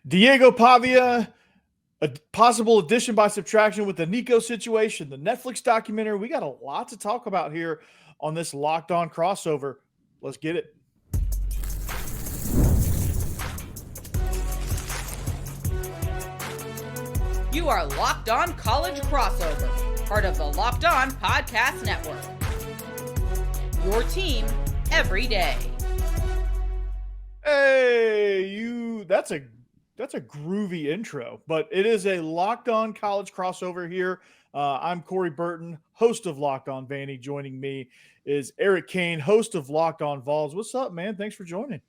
Diego Pavia, a possible addition by subtraction with the Nico situation, the Netflix documentary. We got a lot to talk about here on this Locked On crossover. Let's get it. You are Locked On College Crossover, part of the Locked On Podcast Network. Your team every day. Hey, that's a groovy intro, but it is a Locked On College crossover here. I'm Corey Burton, host of Locked On Vandy. Joining me is Eric Kane, host of Locked On Vols. What's up, man? Thanks for joining.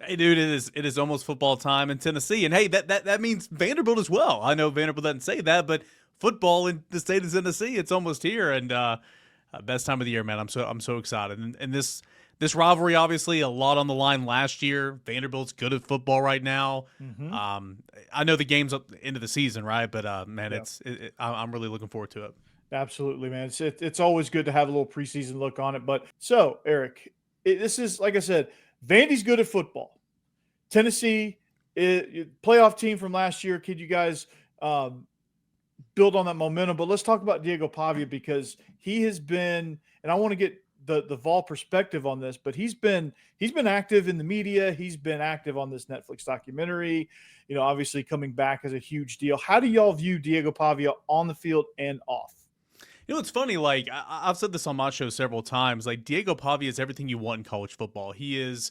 Hey, dude, it is almost football time in Tennessee, and hey, that means Vanderbilt as well. I know Vanderbilt doesn't say that, but football in the state of Tennessee, it's almost here, and best time of the year, man. I'm so excited, and this rivalry, obviously, a lot on the line last year. Vanderbilt's good at football right now. Mm-hmm. I know the game's up into the season, right? But man, yeah. I'm really looking forward to it. Absolutely, man. It's always good to have a little preseason look on it. But so, Eric, this is, like I said, Vandy's good at football. Tennessee, playoff team from last year. Could you guys build on that momentum? But let's talk about Diego Pavia, because he has been, and I want to get the Vol perspective on this, but he's been active in the media. He's been active on this Netflix documentary, obviously coming back as a huge deal. How do y'all view Diego Pavia on the field and off? It's funny, like, I've said this on my show several times, like, Diego Pavia is everything you want in college football. He is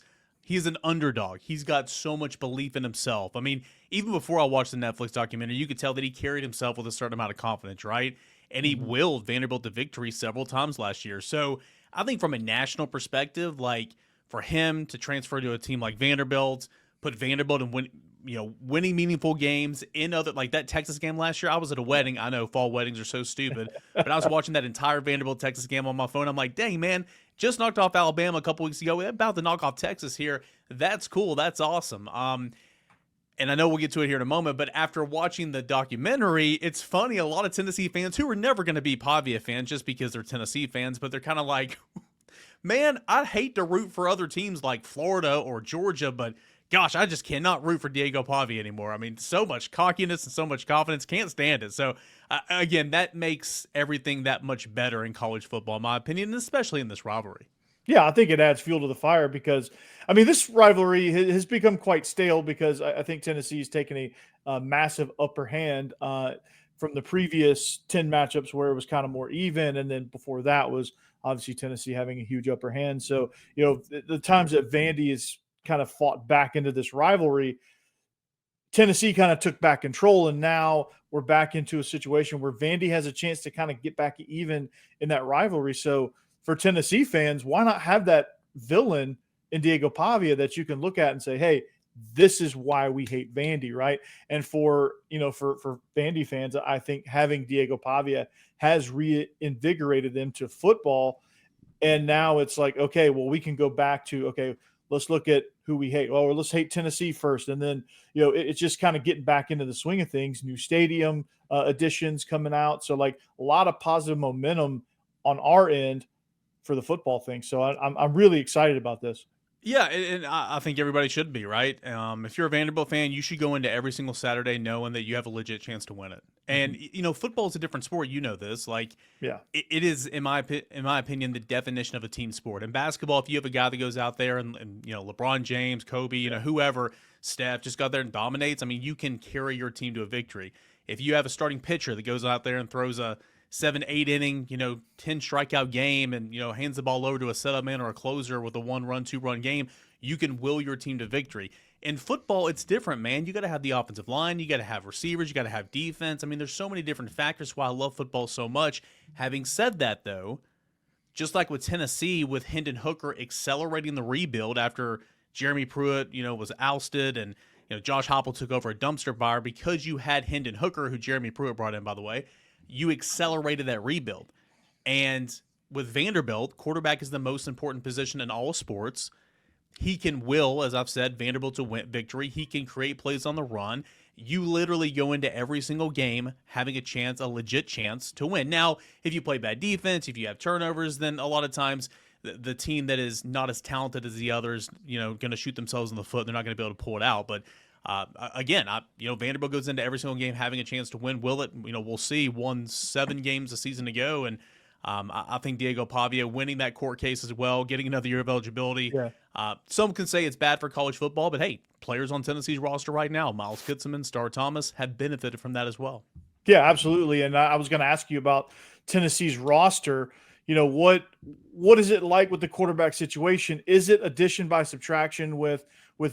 an underdog. He's got so much belief in himself. I mean, even before I watched the Netflix documentary, you could tell that he carried himself with a certain amount of confidence, right? And he willed Vanderbilt to victory several times last year. So I think from a national perspective, like, for him to transfer to a team like Vanderbilt, put Vanderbilt in winning meaningful games in other, like that Texas game last year. I was at a wedding. I know fall weddings are so stupid, but I was watching that entire Vanderbilt Texas game on my phone. I'm like, dang, man, just knocked off Alabama a couple weeks ago. We're about to knock off Texas here. That's cool. That's awesome. And I know we'll get to it here in a moment, but after watching the documentary, it's funny, a lot of Tennessee fans who are never going to be Pavia fans just because they're Tennessee fans, but they're kind of like, man, I'd hate to root for other teams like Florida or Georgia, but gosh, I just cannot root for Diego Pavia anymore. I mean, so much cockiness and so much confidence, can't stand it. So, again, that makes everything that much better in college football, in my opinion, and especially in this rivalry. Yeah, I think it adds fuel to the fire because, I mean, this rivalry has become quite stale because I think Tennessee's taken a massive upper hand from the previous 10 matchups where it was kind of more even. And then before that was obviously Tennessee having a huge upper hand. So, the times that Vandy is kind of fought back into this rivalry, Tennessee kind of took back control, and now we're back into a situation where Vandy has a chance to kind of get back even in that rivalry. So for Tennessee fans, why not have that villain in Diego Pavia that you can look at and say, hey, this is why we hate Vandy, right? And for Vandy fans, I think having Diego Pavia has reinvigorated them to football. And now it's like, okay, well, we can go back to, okay, let's look at who we hate. Well, let's hate Tennessee first. And then, it's just kind of getting back into the swing of things. New stadium additions coming out. So, like, a lot of positive momentum on our end for the football thing. So I'm really excited about this. Yeah, and I think everybody should be, right? If you're a Vanderbilt fan, you should go into every single Saturday knowing that you have a legit chance to win it. And, football is a different sport. You know this. Like, yeah, it is, in my opinion, the definition of a team sport. In basketball, if you have a guy that goes out there and LeBron James, Kobe, whoever, Steph, just go out there and dominates, I mean, you can carry your team to a victory. If you have a starting pitcher that goes out there and throws a 7-8 inning, 10 strikeout game and, hands the ball over to a setup man or a closer with a 1-run, 2-run game, you can will your team to victory. In football, it's different, man. You got to have the offensive line. You got to have receivers. You got to have defense. I mean, there's so many different factors why I love football so much. Having said that, though, just like with Tennessee, with Hendon Hooker accelerating the rebuild after Jeremy Pruitt, was ousted and, Josh Heupel took over a dumpster fire because you had Hendon Hooker, who Jeremy Pruitt brought in, by the way, you accelerated that rebuild. And with Vanderbilt, quarterback is the most important position in all sports. He can will, as I've said, Vanderbilt to win victory. He can create plays on the run. You literally go into every single game having a legit chance to win. Now, if you play bad defense, if you have turnovers, then a lot of times the team that is not as talented as the others, going to shoot themselves in the foot. They're not going to be able to pull it out. But Again, Vanderbilt goes into every single game having a chance to win. Will it? We'll see. Won 7 games a season ago, and I think Diego Pavia winning that court case as well, getting another year of eligibility. Yeah. Some can say it's bad for college football, but hey, players on Tennessee's roster right now, Miles Kitselman, Star Thomas, have benefited from that as well. Yeah, absolutely. And I was going to ask you about Tennessee's roster. What is it like with the quarterback situation? Is it addition by subtraction with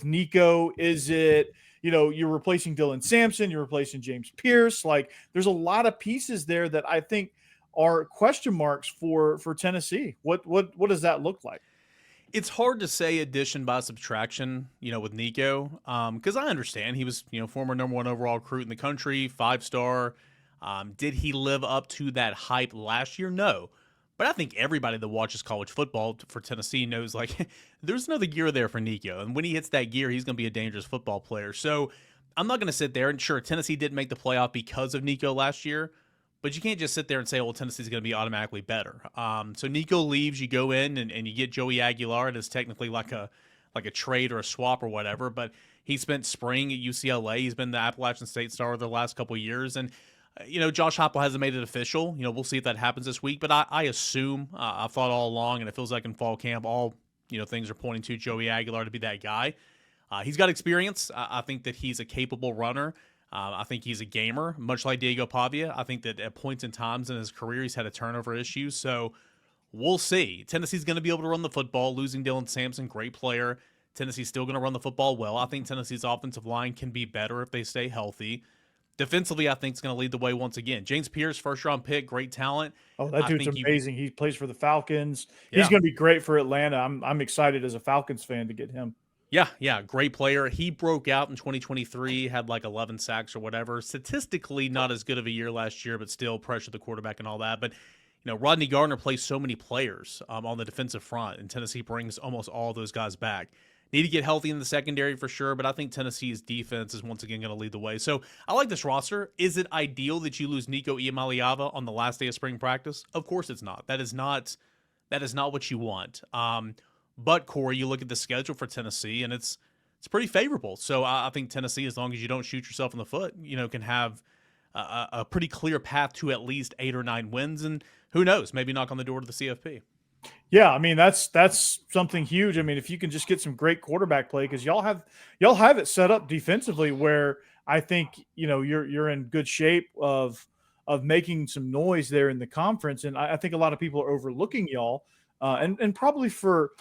Nico? Is it, you're replacing Dylan Sampson, you're replacing James Pierce? Like, there's a lot of pieces there that I think are question marks for Tennessee. What does that look like? It's hard to say addition by subtraction, with Nico, because I understand he was, former #1 overall recruit in the country, 5-star. Did he live up to that hype last year? No. But I think everybody that watches college football for Tennessee knows, like, there's another gear there for Nico. And when he hits that gear, he's going to be a dangerous football player. So I'm not going to sit there and, sure, Tennessee didn't make the playoff because of Nico last year. But you can't just sit there and say, well, Tennessee's going to be automatically better. So Nico leaves, you go in and you get Joey Aguilar. It is technically like a trade or a swap or whatever. But he spent spring at UCLA. He's been the Appalachian State star the last couple of years. And, Josh Heupel hasn't made it official. We'll see if that happens this week. But I assume, I've thought all along, and it feels like in fall camp, all things are pointing to Joey Aguilar to be that guy. He's got experience. I think that he's a capable runner. I think he's a gamer, much like Diego Pavia. I think that at points and times in his career, he's had a turnover issue. So we'll see. Tennessee's going to be able to run the football. Losing Dylan Sampson, great player. Tennessee's still going to run the football well. I think Tennessee's offensive line can be better if they stay healthy. Defensively, I think it's going to lead the way once again. James Pierce, first-round pick, great talent. Oh, that dude's amazing. He plays for the Falcons. Yeah. He's going to be great for Atlanta. I'm excited as a Falcons fan to get him. Yeah, great player. He broke out in 2023, had like 11 sacks or whatever. Statistically, not as good of a year last year, but still pressured the quarterback and all that. But, Rodney Gardner plays so many players on the defensive front, and Tennessee brings almost all those guys back. Need to get healthy in the secondary for sure, but I think Tennessee's defense is once again going to lead the way. So I like this roster. Is it ideal that you lose Nico Iamaleava on the last day of spring practice? Of course it's not. That is not what you want. But Corey, you look at the schedule for Tennessee, and it's pretty favorable. So I think Tennessee, as long as you don't shoot yourself in the foot, can have a pretty clear path to at least 8 or 9 wins, and who knows, maybe knock on the door to the CFP. Yeah, I mean that's something huge. I mean, if you can just get some great quarterback play, because y'all have it set up defensively where I think you're in good shape of making some noise there in the conference, and I think a lot of people are overlooking y'all, and probably for,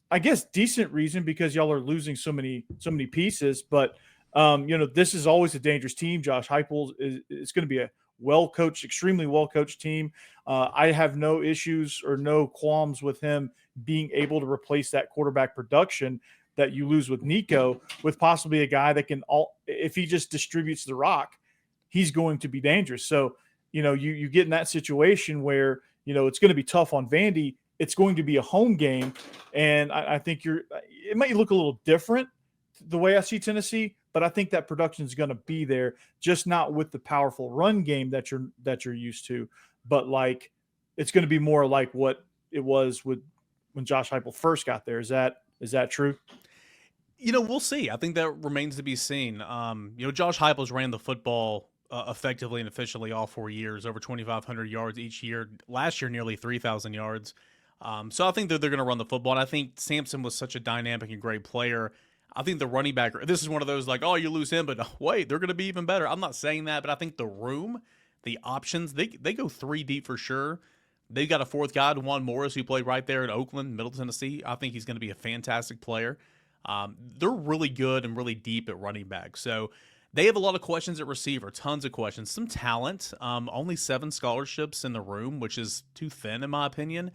I guess, decent reason, because y'all are losing so many pieces. But this is always a dangerous team. Josh Heupel is going to be a well-coached, extremely well-coached team. I have no issues or no qualms with him being able to replace that quarterback production that you lose with Nico, with possibly a guy that can, if he just distributes the rock, he's going to be dangerous. So, you get in that situation where, it's going to be tough on Vandy. It's going to be a home game. And I think it might look a little different the way I see Tennessee, but I think that production is going to be there, just not with the powerful run game that you're used to, but like it's going to be more like what it was when Josh Heupel first got there. Is that true? We'll see. I think that remains to be seen. Josh Heupel's ran the football effectively and efficiently all 4 years, over 2,500 yards each year. Last year, nearly 3,000 yards. So I think that they're going to run the football. And I think Sampson was such a dynamic and great player. I think the running back, this is one of those like, oh, you lose him, but wait, they're going to be even better. I'm not saying that, but I think the room, the options, they go 3 deep for sure. They got a 4th guy, Juan Morris, who played right there in Oakland, Middle Tennessee. I think he's going to be a fantastic player. They're really good and really deep at running back. So they have a lot of questions at receiver, tons of questions, some talent, only 7 scholarships in the room, which is too thin in my opinion.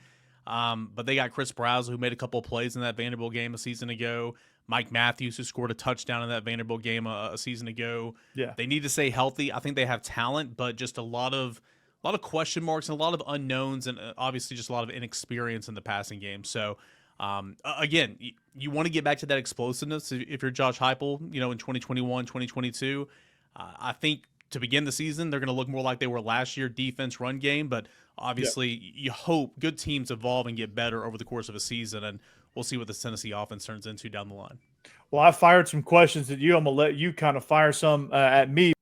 But they got Chris Brazel, who made a couple of plays in that Vanderbilt game a season ago. Mike Matthews, who scored a touchdown in that Vanderbilt game a season ago. Yeah, they need to stay healthy. I think they have talent, but just a lot of question marks and a lot of unknowns, and obviously just a lot of inexperience in the passing game. So, again, you want to get back to that explosiveness if you're Josh Heupel, in 2021, 2022. I think to begin the season, they're going to look more like they were last year, defense, run game. But obviously, you hope good teams evolve and get better over the course of a season, and we'll see what the Tennessee offense turns into down the line. Well, I fired some questions at you. I'm going to let you kind of fire some at me.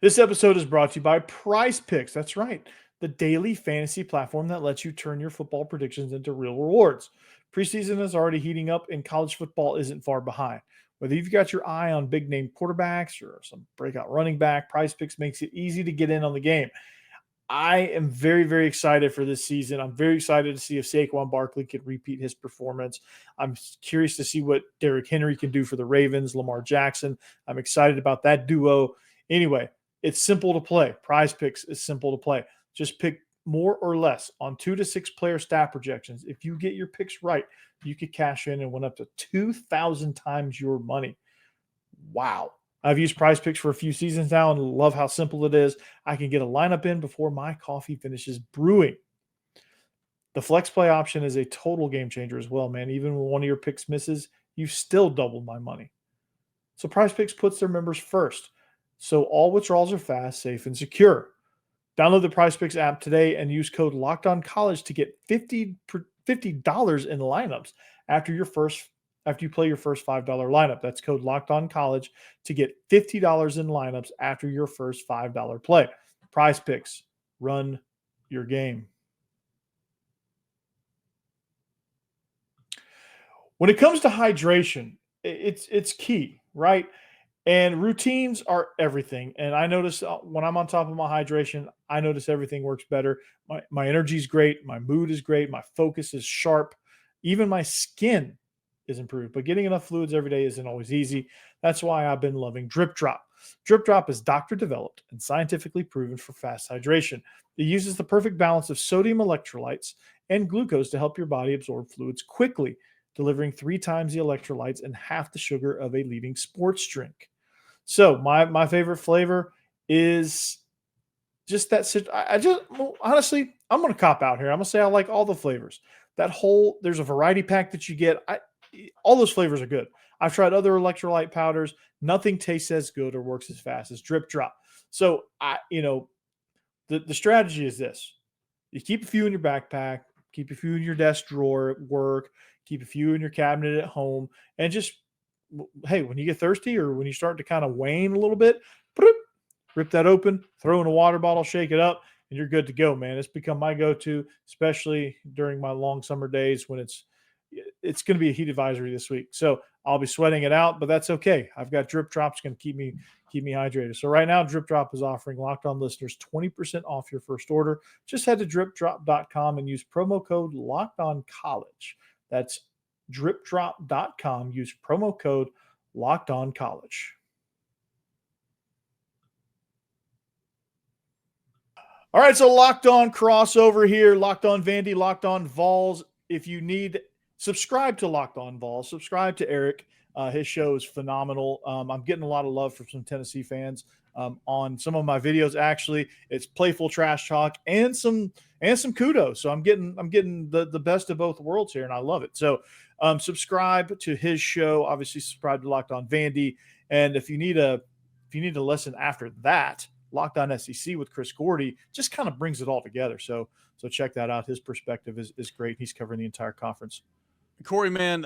This episode is brought to you by PrizePicks. That's right, the daily fantasy platform that lets you turn your football predictions into real rewards. Preseason is already heating up, and college football isn't far behind. Whether you've got your eye on big name quarterbacks or some breakout running back, PrizePicks makes it easy to get in on the game. I am very, very excited for this season. I'm very excited to see if Saquon Barkley can repeat his performance. I'm curious to see what Derrick Henry can do for the Ravens, Lamar Jackson. I'm excited about that duo. Anyway, it's simple to play. PrizePicks is simple to play. Just pick more or less on 2 to 6 player stat projections. If you get your picks right, you could cash in and win up to 2,000 times your money. Wow. I've used PrizePicks for a few seasons now and love how simple it is. I can get a lineup in before my coffee finishes brewing. The flex play option is a total game changer as well, man. Even when one of your picks misses, you've still doubled my money. So PrizePicks puts their members first. So all withdrawals are fast, safe, and secure. Download the PrizePicks app today and use code LOCKEDONCollege to get $50 in lineups after you play your first $5 lineup. That's code LOCKEDONCollege to get $50 in lineups after your first $5 play. PrizePicks, run your game. When it comes to hydration, it's key, right? And routines are everything. And I notice when I'm on top of my hydration, I notice everything works better. My energy is great. My mood is great. My focus is sharp. Even my skin is improved. But getting enough fluids every day isn't always easy. That's why I've been loving DripDrop. DripDrop is doctor developed and scientifically proven for fast hydration. It uses the perfect balance of sodium electrolytes and glucose to help your body absorb fluids quickly, delivering 3 times the electrolytes and half the sugar of a leading sports drink. So my favorite flavor is just that. Honestly, I'm going to cop out here. I'm going to say I like all the flavors. There's a variety pack that you get. All those flavors are good. I've tried other electrolyte powders. Nothing tastes as good or works as fast as DripDrop. So the strategy is this: you keep a few in your backpack, keep a few in your desk drawer at work, keep a few in your cabinet at home, and just, hey, when you get thirsty or when you start to kind of wane a little bit, rip that open, throw in a water bottle, shake it up, and you're good to go, man. It's become my go-to, especially during my long summer days when it's going to be a heat advisory this week. So I'll be sweating it out, but that's okay. I've got DripDrop. It's going to keep me hydrated. So right now, DripDrop is offering Locked On listeners 20% off your first order. Just head to DripDrop.com and use promo code LOCKEDONCollege. That's DripDrop.com. Use promo code LOCKEDONCollege. All right, so Locked On crossover here. Locked On Vandy, Locked On Vols. If you need, subscribe to Locked On Vols. Subscribe to Eric. His show is phenomenal. I'm getting a lot of love from some Tennessee fans on some of my videos. Actually, it's playful trash talk and some kudos. So I'm getting the best of both worlds here, and I love it. So subscribe to his show. Obviously, subscribe to Locked On Vandy. And if you need a lesson after that, Locked On SEC with Chris Gordy just kind of brings it all together. So check that out. His perspective is great. He's covering the entire conference. Corey, man,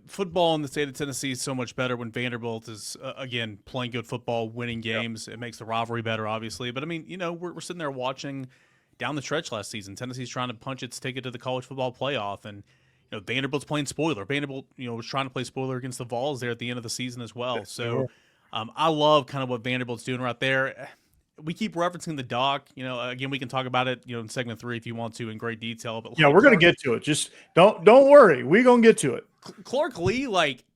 football in the state of Tennessee is so much better when Vanderbilt is, again, playing good football, winning games. Yep. It makes the rivalry better, obviously. But, I mean, we're sitting there watching down the stretch last season. Tennessee's trying to punch its ticket to the college football playoff. And, Vanderbilt's playing spoiler. Vanderbilt, was trying to play spoiler against the Vols there at the end of the season as well. So I love kind of what Vanderbilt's doing right there. We keep referencing the doc. Again, we can talk about it, in segment 3 if you want to in great detail. But yeah, we're going to get to it. Just don't worry. We're going to get to it. Clark Lea,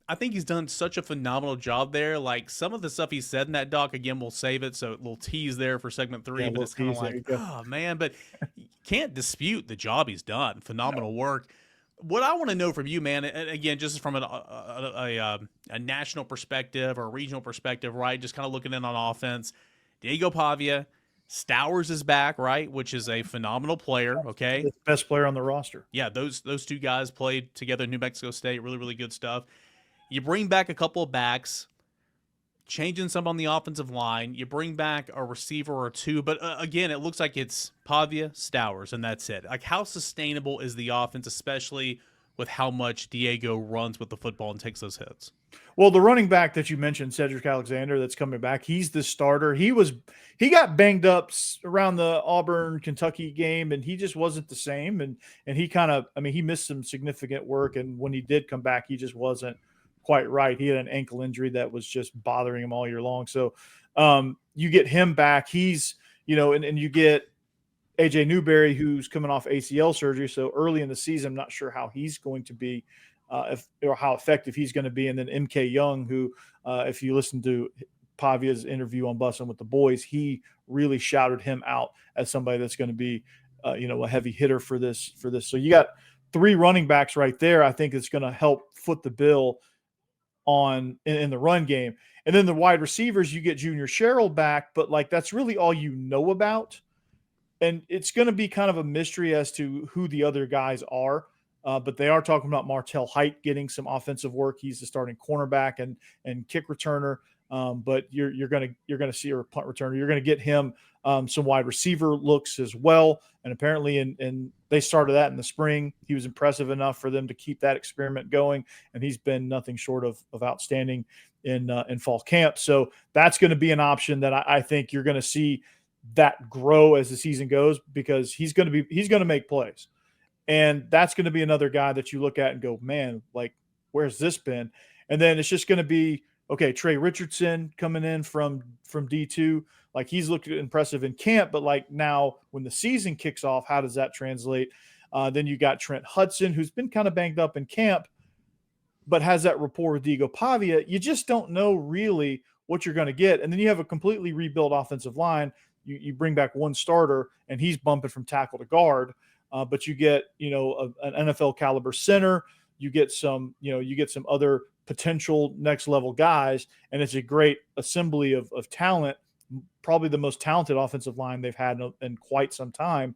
I think he's done such a phenomenal job there. Some of the stuff he said in that doc, again, we'll save it. So a little tease there for segment 3. Yeah, but it's kind of like, oh, man. But you can't dispute the job he's done. Phenomenal work. What I want to know from you, man, and again, just from a national perspective or a regional perspective, right, just kind of looking in on offense, DIEGO Pavia, Stowers is back, right, which is a phenomenal player, okay? The best player on the roster. Yeah, those two guys played together in New Mexico State, really, really good stuff. You bring back a couple of backs, changing some on the offensive line. You bring back a receiver or two, but again, it looks like it's Pavia, Stowers, and that's it. How sustainable is the offense, especially with how much Diego runs with the football and takes those hits. Well, the running back that you mentioned, Cedric Alexander, that's coming back, he's the starter. He got banged up around the Auburn, Kentucky game, and he just wasn't the same. And he he missed some significant work. And when he did come back, he just wasn't quite right. He had an ankle injury that was just bothering him all year long. So you get him back. He's, and you get AJ Newberry, who's coming off ACL surgery. So early in the season, I'm not sure how he's going to be. Or how effective he's going to be. And then MK Young, who, if you listen to Pavia's interview on Bussin' with the Boys, he really shouted him out as somebody that's going to be, a heavy hitter for this. So you got 3 running backs right there. I think it's going to help foot the bill in the run game. And then the wide receivers, you get Junior Sherrill back, but that's really all you know about. And it's going to be kind of a mystery as to who the other guys are. But they are talking about Martell Height getting some offensive work. He's the starting cornerback and kick returner. But you're gonna see a punt returner. You're gonna get him some wide receiver looks as well. And apparently, and they started that in the spring. He was impressive enough for them to keep that experiment going, and he's been nothing short of outstanding in fall camp. So that's going to be an option that I think you're going to see that grow as the season goes, because he's going to make plays. And that's going to be another guy that you look at and go, man, where's this been? And then it's just going to be, okay, Trey Richardson coming in from D2. He's looked impressive in camp, but now when the season kicks off, how does that translate? Then you got Trent Hudson, who's been kind of banged up in camp, but has that rapport with Diego Pavia. You just don't know really what you're going to get. And then you have a completely rebuilt offensive line. You bring back one starter, and he's bumping from tackle to guard. But you get, an NFL caliber center, you get some other potential next level guys, and it's a great assembly of talent, probably the most talented offensive line they've had in quite some time,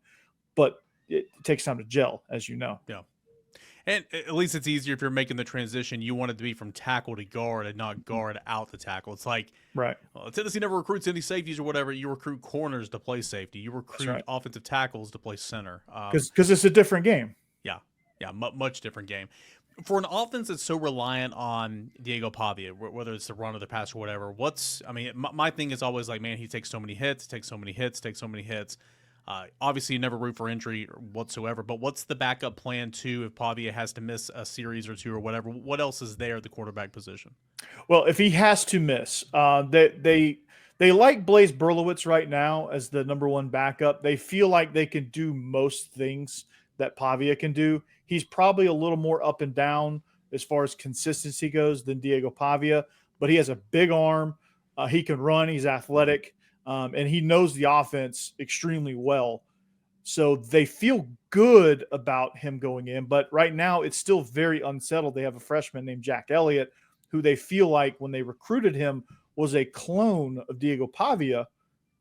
but it takes time to gel, as you know. Yeah. And at least it's easier if you're making the transition. You want it to be from tackle to guard and not guard out to tackle. It's right. Well, Tennessee never recruits any safeties or whatever. You recruit corners to play safety. You recruit offensive tackles to play center. Because it's a different game. Yeah, much different game. For an offense that's so reliant on Diego Pavia, whether it's the run or the pass or whatever, my thing is always man, he takes so many hits. Obviously, you never root for injury whatsoever, but what's the backup plan too if Pavia has to miss a series or two or whatever? What else is there at the quarterback position? Well, if he has to miss, they like Blaise Berlowitz right now as the number 1 backup. They feel like they can do most things that Pavia can do. He's probably a little more up and down as far as consistency goes than Diego Pavia, but he has a big arm. He can run. He's athletic. And he knows the offense extremely well. So they feel good about him going in. But right now, it's still very unsettled. They have a freshman named Jack Elliott, who they feel like when they recruited him was a clone of Diego Pavia,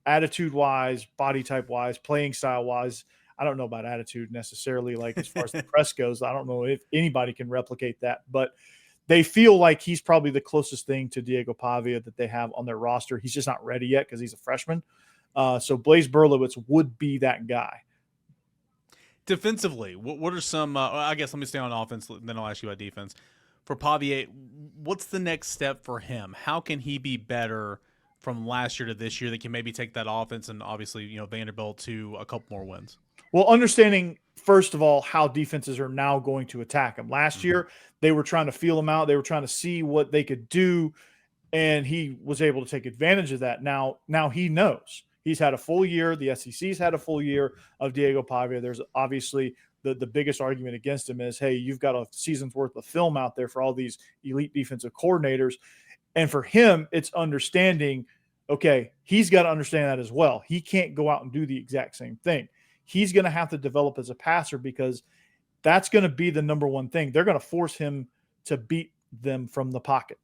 attitude-wise, body type-wise, playing style-wise. I don't know about attitude necessarily, as far as the press goes. I don't know if anybody can replicate that. But they feel like he's probably the closest thing to Diego Pavia that they have on their roster. He's just not ready yet because he's a freshman. So Blaise Berlowitz would be that guy. Defensively, what are some I guess let me stay on offense, then I'll ask you about defense. For Pavia, what's the next step for him? How can he be better from last year to this year that can maybe take that offense and obviously, Vanderbilt to a couple more wins? Well, understanding, first of all, how defenses are now going to attack him. Last year, they were trying to feel him out. They were trying to see what they could do, and he was able to take advantage of that. Now he knows. He's had a full year. The SEC's had a full year of Diego Pavia. There's obviously the biggest argument against him is, hey, you've got a season's worth of film out there for all these elite defensive coordinators. And for him, it's understanding, okay, he's got to understand that as well. He can't go out and do the exact same thing. He's going to have to develop as a passer because that's going to be the number one thing. They're going to force him to beat them from the pocket.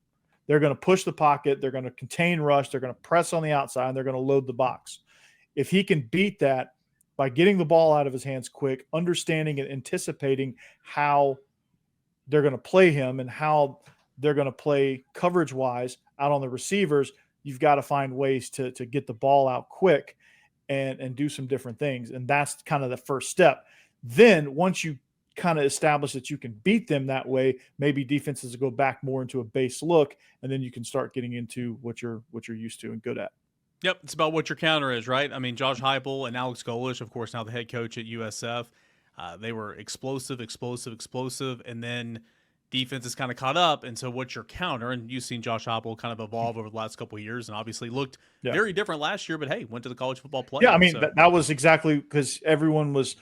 They're going to push the pocket. They're going to contain rush. They're going to press on the outside, and they're going to load the box. If he can beat that by getting the ball out of his hands quick, understanding and anticipating how they're going to play him and how they're going to play coverage-wise out on the receivers, you've got to find ways to get the ball out quick and do some different things. And that's kind of the first step. Then once you kind of establish that you can beat them that way, maybe defenses go back more into a base look, and then you can start getting into what you're used to and good at. Yep, it's about what your counter is, right? I mean, Josh Heupel and Alex Golish, of course, now the head coach at USF, they were explosive, and then defense is kind of caught up. And so what's your counter? And you've seen Josh Heupel kind of evolve over the last couple of years and obviously looked very different last year, but hey, went to the college football playoff. Yeah, I mean, that was exactly because everyone was,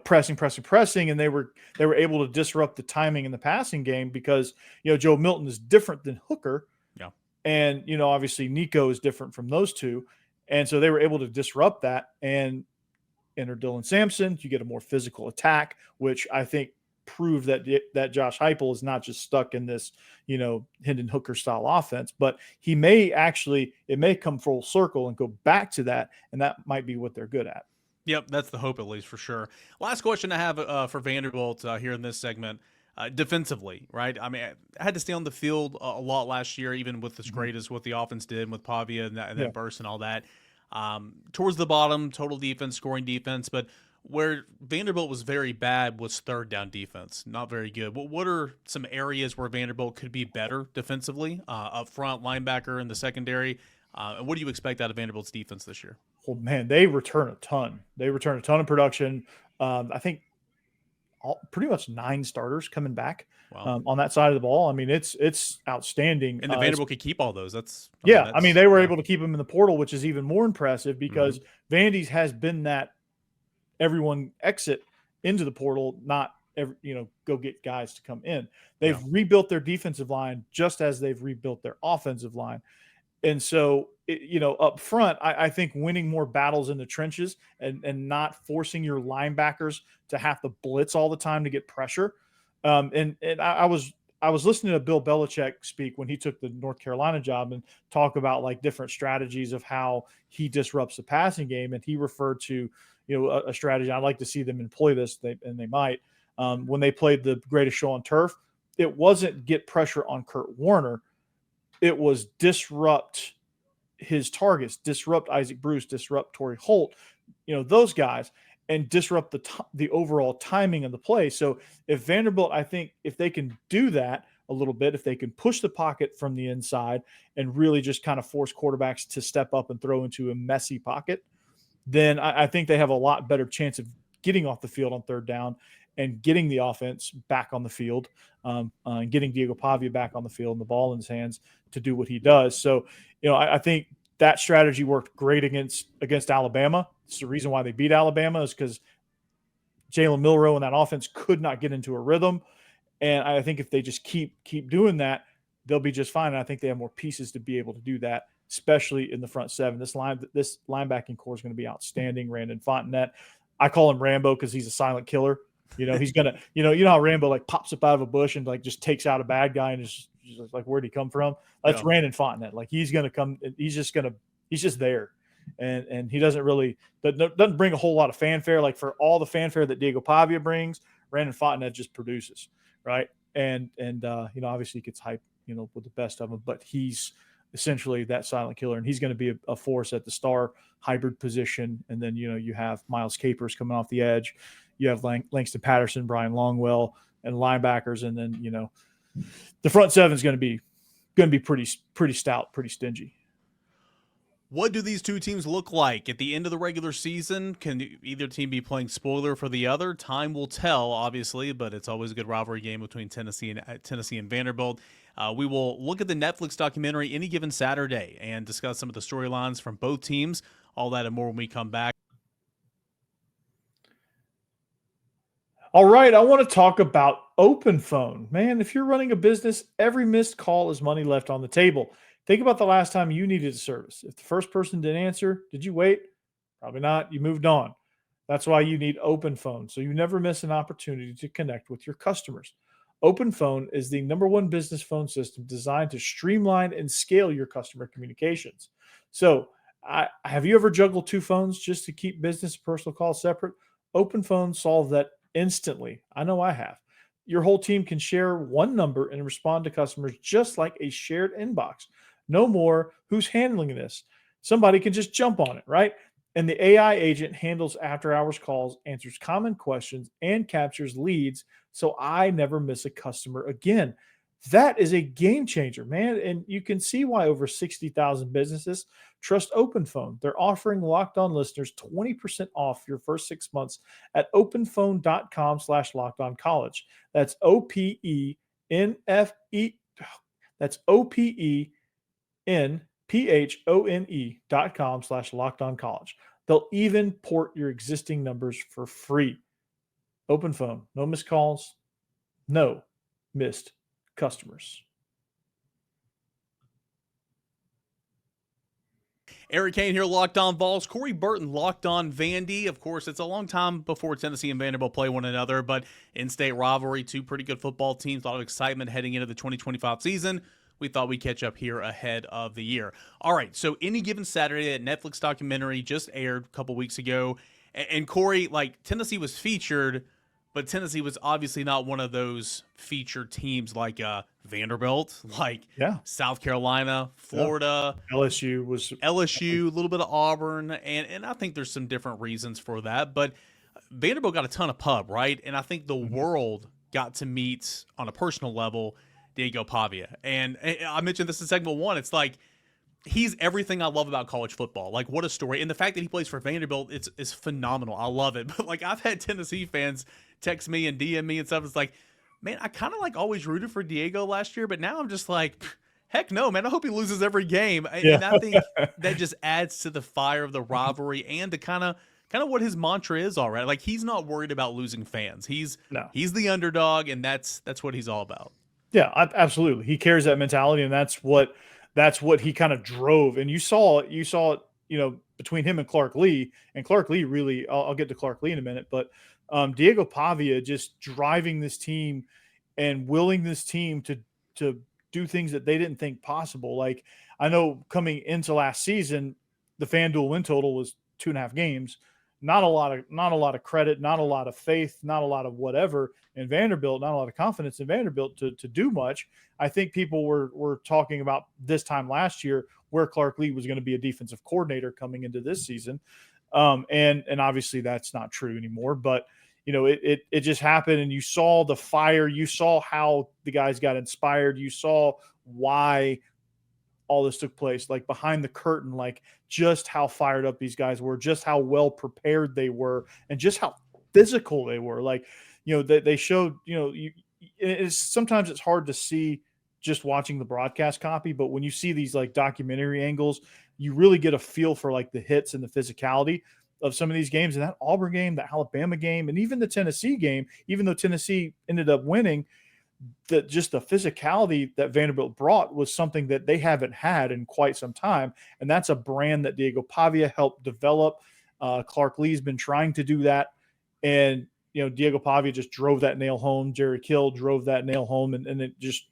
pressing, and they were able to disrupt the timing in the passing game because, Joe Milton is different than Hooker. Yeah. And, obviously Nico is different from those two. And so they were able to disrupt that and enter Dylan Sampson. You get a more physical attack, which I think proved that Josh Heupel is not just stuck in this, Hendon Hooker style offense, but it may come full circle and go back to that. And that might be what they're good at. Yep, that's the hope, at least, for sure. Last question I have for Vanderbilt here in this segment. Defensively, right? I mean, I had to stay on the field a lot last year, even with as great as what the offense did with Pavia and then Burst and all that. Towards the bottom, total defense, scoring defense, but where Vanderbilt was very bad was third down defense, not very good. What are some areas where Vanderbilt could be better defensively, up front, linebacker in the secondary? And what do you expect out of Vanderbilt's defense this year? Well, man, they return a ton. They return a ton of production. I think pretty much 9 starters coming back on that side of the ball. I mean, it's outstanding. And the Vanderbilt could keep all those. They were able to keep them in the portal, which is even more impressive because Vandy's has been that everyone exit into the portal, not go get guys to come in. They've rebuilt their defensive line just as they've rebuilt their offensive line. And so, up front, I think winning more battles in the trenches and not forcing your linebackers to have to blitz all the time to get pressure. And I was listening to Bill Belichick speak when he took the North Carolina job and talk about like different strategies of how he disrupts the passing game. And he referred to, a strategy. I'd like to see them employ this, and they might. When they played the Greatest Show on Turf, it wasn't get pressure on Kurt Warner. It was disrupt his targets, disrupt Isaac Bruce, disrupt Torrey Holt, those guys, and disrupt the overall timing of the play. So if Vanderbilt, I think if they can do that a little bit, if they can push the pocket from the inside and really just kind of force quarterbacks to step up and throw into a messy pocket, then I think they have a lot better chance of getting off the field on third down and getting the offense back on the field, and getting Diego Pavia back on the field and the ball in his hands to do what he does. So, I think that strategy worked great against Alabama. It's the reason why they beat Alabama is because Jalen Milroe and that offense could not get into a rhythm. And I think if they just keep doing that, they'll be just fine. And I think they have more pieces to be able to do that, especially in the front seven. This linebacking core is going to be outstanding. Randon Fontenette, I call him Rambo because he's a silent killer. He's gonna, how Rambo like pops up out of a bush and like just takes out a bad guy and is just like, where'd he come from? That's Randon Fontenette. Like he's gonna come. He's just there, and he doesn't bring a whole lot of fanfare. Like for all the fanfare that Diego Pavia brings, Randon Fontenette just produces, right? And obviously he gets hype, with the best of them, but he's essentially that silent killer, and he's going to be a force at the star hybrid position. And then you have Miles Capers coming off the edge. You have Langston Patterson, Brian Longwell, and linebackers, and then the front seven is going to be pretty stout, pretty stingy. What do these two teams look like at the end of the regular season? Can either team be playing spoiler for the other? Time will tell, obviously, but it's always a good rivalry game between Tennessee and Vanderbilt. We will look at the Netflix documentary Any Given Saturday and discuss some of the storylines from both teams. All that and more when we come back. All right, I want to talk about Open Phone. Man, if you're running a business, every missed call is money left on the table. Think about the last time you needed a service. If the first person didn't answer, did you wait? Probably not. You moved on. That's why you need Open Phone, so you never miss an opportunity to connect with your customers. Open Phone is the #1 business phone system designed to streamline and scale your customer communications. So, have you ever juggled 2 phones just to keep business and personal calls separate? Open Phone solves that instantly. I know I have. Your whole team can share one number and respond to customers just like a shared inbox. No more, who's handling this? Somebody can just jump on it, right? And the AI agent handles after-hours calls, answers common questions, and captures leads, so I never miss a customer again. That is a game changer, man. And you can see why over 60,000 businesses trust OpenPhone. They're offering Locked On listeners 20% off your first 6 months at openphone.com/lockedoncollege. That's OPENFE. That's OPENPHONE.com/lockedoncollege. They'll even port your existing numbers for free. OpenPhone, no missed calls, no missed customers. Eric Cain here, Locked On Vols. Corey Burton, Locked On Vandy. Of course, it's a long time before Tennessee and Vanderbilt play one another, but in-state rivalry, two pretty good football teams, a lot of excitement heading into the 2025 season. We thought we'd catch up here ahead of the year. All right, so Any Given Saturday, that Netflix documentary just aired a couple weeks ago. And Corey, like, Tennessee was featured, but Tennessee was obviously not one of those featured teams like Vanderbilt, like South Carolina, Florida. LSU, a little bit of Auburn, and I think there's some different reasons for that. But Vanderbilt got a ton of pub, right? And I think the world got to meet, on a personal level, DIEGO Pavia. And I mentioned this in segment one. It's like, he's everything I love about college football. Like, what a story. And the fact that he plays for Vanderbilt is phenomenal. I love it. But, like, I've had Tennessee fans text me and DM me and stuff. It's like, man, I kind of, like, always rooted for DIEGO last year, but now I'm just like, heck no, man. I hope he loses every game. Yeah. And I think that just adds to the fire of the rivalry and to kind of what his mantra is already. Like, he's not worried about losing fans. He's the underdog, and that's what he's all about. Yeah, absolutely. He carries that mentality, and that's what he kind of drove. And you saw it, between him and Clark Lea. And Clark Lea really, I'll get to Clark Lea in a minute, but DIEGO Pavia just driving this team and willing this team to do things that they didn't think possible. Like, I know coming into last season, the FanDuel win total was 2.5 games. Not a lot of credit, not a lot of faith, not a lot of whatever in Vanderbilt, not a lot of confidence in Vanderbilt to do much. I think people were talking about this time last year where Clark Lea was going to be a defensive coordinator coming into this season. And obviously that's not true anymore, but it just happened, and you saw the fire, you saw how the guys got inspired, you saw why all this took place, like behind the curtain, like just how fired up these guys were, just how well prepared they were, and just how physical they were. Like, they showed, sometimes it's hard to see just watching the broadcast copy, but when you see these like documentary angles, you really get a feel for like the hits and the physicality of some of these games. And that Auburn game, that Alabama game, and even the Tennessee game, even though Tennessee ended up winning, that just the physicality that Vanderbilt brought was something that they haven't had in quite some time. And that's a brand that DIEGO Pavia helped develop. Clark Lea's been trying to do that. And, DIEGO Pavia just drove that nail home. Jerry Kill drove that nail home, and it just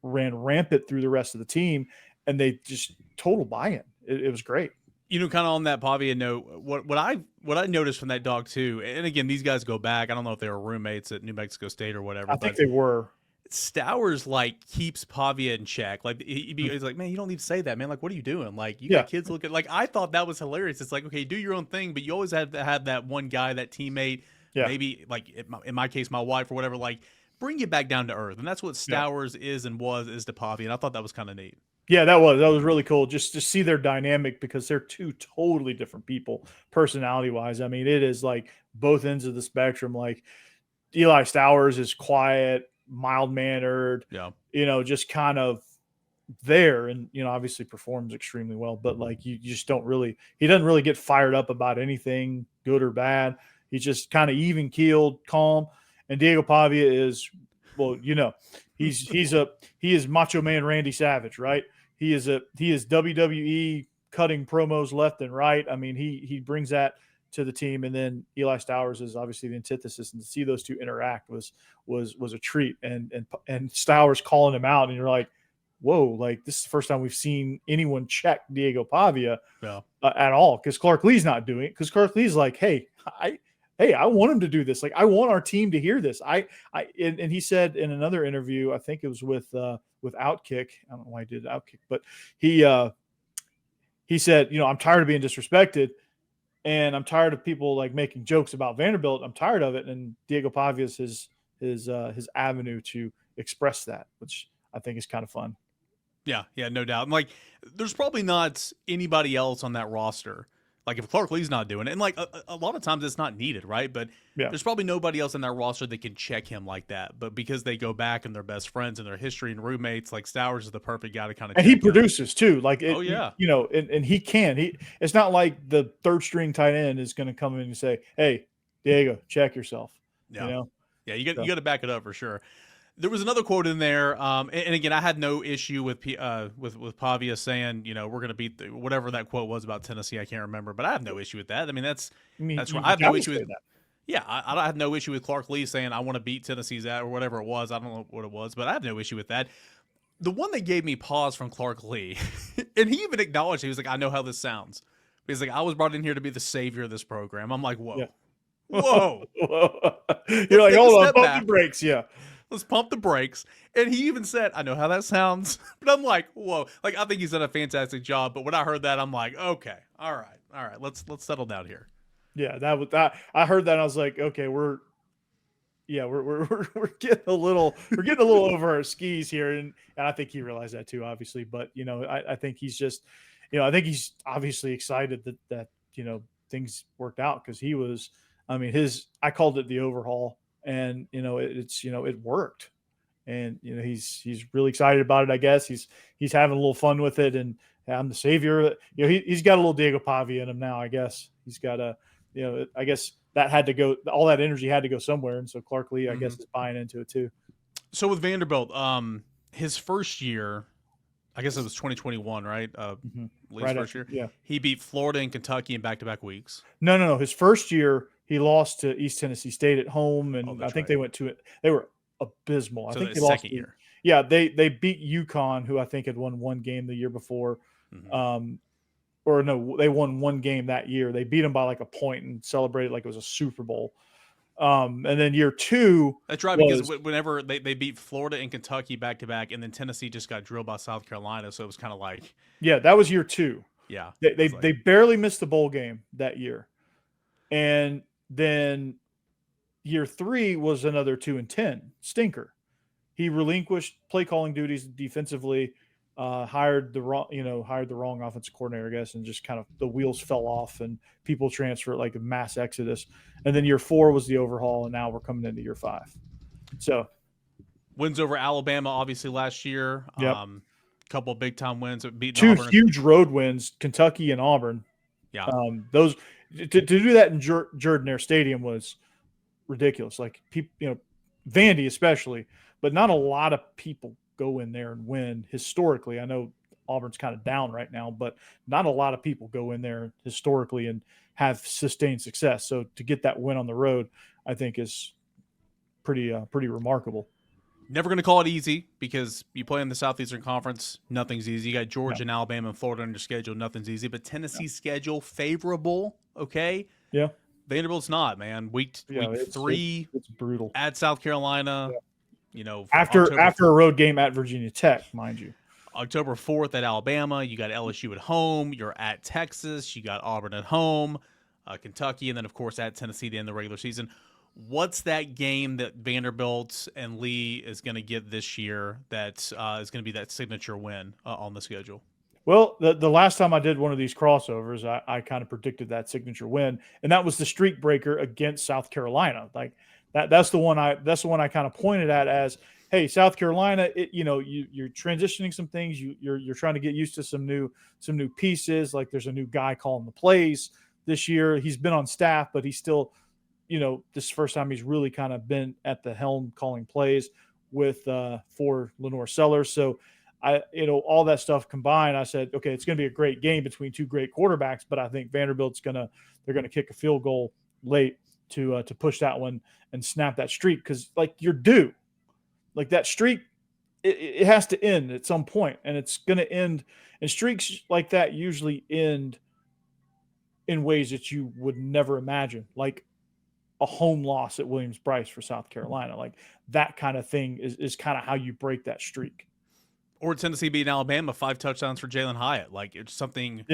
ran rampant through the rest of the team. And they just total buy-in. It was great. Kind of on that Pavia note, what I noticed from that dog too, and again, these guys go back. I don't know if they were roommates at New Mexico State or whatever. I think they were. Stowers like keeps Pavia in check. Like he's like, man, you don't need to say that, man. Like, what are you doing? Like, you got kids looking. Like, I thought that was hilarious. It's like, okay, do your own thing, but you always have to have that one guy, that teammate, maybe like in my case, my wife or whatever. Like, bring you back down to earth, and that's what Stowers is to Pavia. And I thought that was kind of neat. Yeah, that was really cool just to see their dynamic, because they're two totally different people personality wise. I mean, it is like both ends of the spectrum. Like, Eli Stowers is quiet, mild mannered, just kind of there, and obviously performs extremely well, but like you just don't really, he doesn't really get fired up about anything, good or bad. He's just kind of even keeled, calm. And DIEGO Pavia is, well, he is Macho Man Randy Savage, right? He is WWE cutting promos left and right. I mean, he brings that to the team. And then Eli Stowers is obviously the antithesis, and to see those two interact was a treat. And Stowers calling him out, and you're like, whoa, like this is the first time we've seen anyone check DIEGO Pavia at all, because Clark Lea's not doing it, because Clark Lea's like, hey, I want him to do this. Like, I want our team to hear this. And he said in another interview, I think it was with Outkick. I don't know why he did Outkick, but he he said, I'm tired of being disrespected, and I'm tired of people like making jokes about Vanderbilt. I'm tired of it. And Diego Pavia is his avenue to express that, which I think is kind of fun. Yeah, no doubt. And like, there's probably not anybody else on that roster. Like, if Clark Lea's not doing it, and like a lot of times it's not needed, right? But there's probably nobody else on that roster that can check him like that. But because they go back and they're best friends and their history and roommates, like Stowers is the perfect guy to kind of. And he produces too. Like, oh yeah, and he can. It's not like the third string tight end is going to come in and say, "Hey, Diego, check yourself." Yeah, you got to back it up for sure. There was another quote in there, and again, I had no issue with Pavia saying, we're going to beat whatever that quote was about Tennessee. I can't remember, but I have no issue with that. I mean, that's right. I have no issue with that. Yeah, I have no issue with Clark Lea saying I want to beat Tennessee's at or whatever it was. I don't know what it was, but I have no issue with that. The one that gave me pause from Clark Lea, and he even acknowledged, he was like, I know how this sounds. He's like, I was brought in here to be the savior of this program. I'm like, whoa. Yeah. Whoa. You're like, hold on, pump the brakes. Yeah. Let's pump the brakes. And he even said, I know how that sounds. But I'm like, whoa. Like, I think he's done a fantastic job. But when I heard that, I'm like, okay, all right. Let's settle down here. Yeah, I heard that and I was like, okay, we're getting a little over our skis here. And I think he realized that too, obviously. But I think he's just, I think he's obviously excited that things worked out, because he was, I called it the overhaul. And it worked, and he's really excited about it. I guess he's having a little fun with it, and I'm the savior. He's got a little Diego Pavia in him now. I guess he's got I guess that had to go. All that energy had to go somewhere, and so Clark Lea, I guess, is buying into it too. So with Vanderbilt, his first year, I guess it was 2021, right? Lee's first year. Yeah, he beat Florida and Kentucky in back-to-back weeks. No. His first year, he lost to East Tennessee State at home, and I think they went to it. They were abysmal. So I think they lost second year. Yeah, they beat UConn, who I think had won one game the year before. Or no, they won one game that year. They beat them by like a point and celebrated like it was a Super Bowl. And then year two. That's right, because whenever they beat Florida and Kentucky back-to-back, and then Tennessee just got drilled by South Carolina, so it was kind of like. Yeah, that was year two. Yeah. They barely missed the bowl game that year. And then year three was another 2-10 stinker. He relinquished play calling duties defensively, hired the wrong offensive coordinator, I guess, and just kind of the wheels fell off and people transferred like a mass exodus. And then year four was the overhaul, and now we're coming into year five. So wins over Alabama, obviously last year. Yep. Couple of big time wins, beating two Auburn. Huge road wins, Kentucky and Auburn. Yeah, those. To do that in Jordan Air Stadium was ridiculous. Like people, Vandy especially, but not a lot of people go in there and win historically. I know Auburn's kind of down right now, but not a lot of people go in there historically and have sustained success. So to get that win on the road, I think is pretty remarkable. Never going to call it easy, because you play in the Southeastern Conference. Nothing's easy. You got Georgia and Alabama and Florida on your schedule. Nothing's easy. But Tennessee's schedule favorable, okay? Yeah. Vanderbilt's not, man. Week 3, it's brutal. At South Carolina, after a road game at Virginia Tech, mind you. October 4th at Alabama. You got LSU at home. You're at Texas. You got Auburn at home, Kentucky, and then, of course, at Tennessee to end the regular season. What's that game that Vanderbilt and Lee is going to get this year that is going to be that signature win on the schedule? Well, the last time I did one of these crossovers, I kind of predicted that signature win, and that was the streak breaker against South Carolina. Like that's the one I kind of pointed at as, hey, South Carolina, you're transitioning some things. You're trying to get used to some new pieces. Like there's a new guy calling the plays this year. He's been on staff, but he's still. This is the first time he's really kind of been at the helm calling plays for Lenore Sellers. So all that stuff combined, I said, okay, it's going to be a great game between two great quarterbacks, but I think Vanderbilt's they're going to kick a field goal late to push that one and snap that streak. Cause like you're due, like that streak, it has to end at some point, and it's going to end, and streaks like that usually end in ways that you would never imagine. Like, a home loss at Williams-Brice for South Carolina. Like that kind of thing is kind of how you break that streak. Or Tennessee beating Alabama, 5 touchdowns for Jalen Hyatt. Like, it's something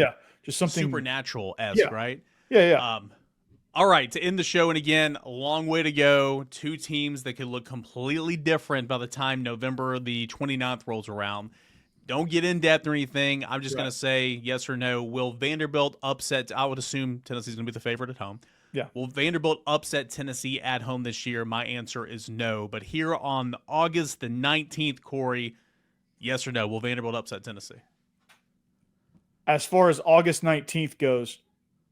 just something supernatural-esque, yeah. right? Yeah. All right, to end the show, and again, a long way to go. 2 teams that could look completely different by the time November the 29th rolls around. Don't get in depth or anything. I'm just going to say yes or no. Will Vanderbilt upset? I would assume Tennessee's going to be the favorite at home. Yeah. Will Vanderbilt upset Tennessee at home this year? My answer is no. But here on August the 19th, Corey, yes or no? Will Vanderbilt upset Tennessee? As far as August 19th goes,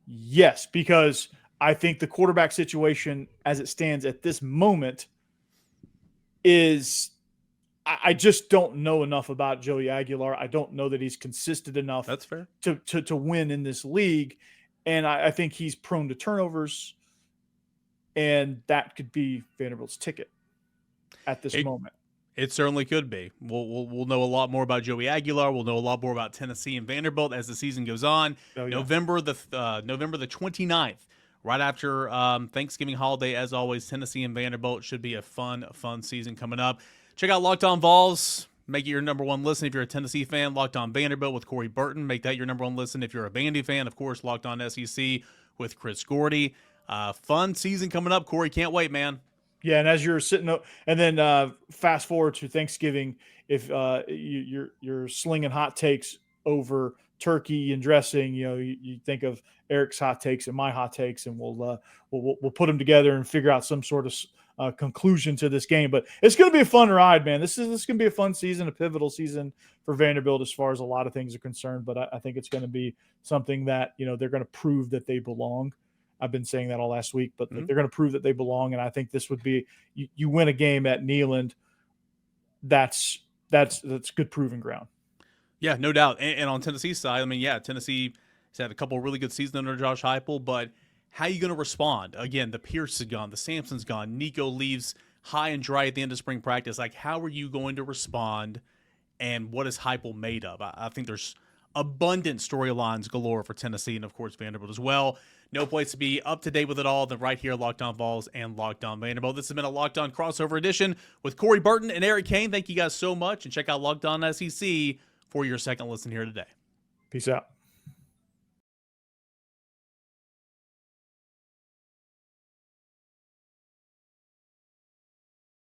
yes, because I think the quarterback situation as it stands at this moment is I just don't know enough about Joey Aguilar. I don't know that he's consistent enough. That's fair. To win in this league. And I think he's prone to turnovers, and that could be Vanderbilt's ticket at this moment. It certainly could be. We'll know a lot more about Joey Aguilar. We'll know a lot more about Tennessee and Vanderbilt as the season goes on. Oh, yeah. November the 29th, right after Thanksgiving holiday. As always, Tennessee and Vanderbilt should be a fun season coming up. Check out Locked On Vols. Make it your number 1 listen if you're a Tennessee fan. Locked On Vanderbilt with Corey Burton. Make that your number 1 listen if you're a Vandy fan. Of course, Locked On SEC with Chris Gordy. Fun season coming up, Corey. Can't wait, man. Yeah, and as you're sitting up, and then fast forward to Thanksgiving, if you're slinging hot takes over turkey and dressing, you think of Eric's hot takes and my hot takes, and we'll put them together and figure out some sort of conclusion to this game. But it's going to be a fun ride, man. This is going to be a fun season, a pivotal season for Vanderbilt as far as a lot of things are concerned. But I think it's going to be something that they're going to prove that they belong. I've been saying that all last week, but they're going to prove that they belong. And I think this would be you win a game at Neyland. That's good proving ground. Yeah, no doubt. And on Tennessee's side, I mean, yeah, Tennessee has had a couple of really good seasons under Josh Heupel, but how are you going to respond? Again, the Pierce is gone, the Sampson's gone, Nico leaves high and dry at the end of spring practice. Like, how are you going to respond, and what is Heupel made of? I think there's abundant storylines galore for Tennessee and, of course, Vanderbilt as well. No place to be up to date with it all than right here, Locked On Vols and Locked On Vanderbilt. This has been a Locked On crossover edition with Corey Burton and Eric Cain. Thank you guys so much, and check out Locked On SEC for your second listen here today. Peace out.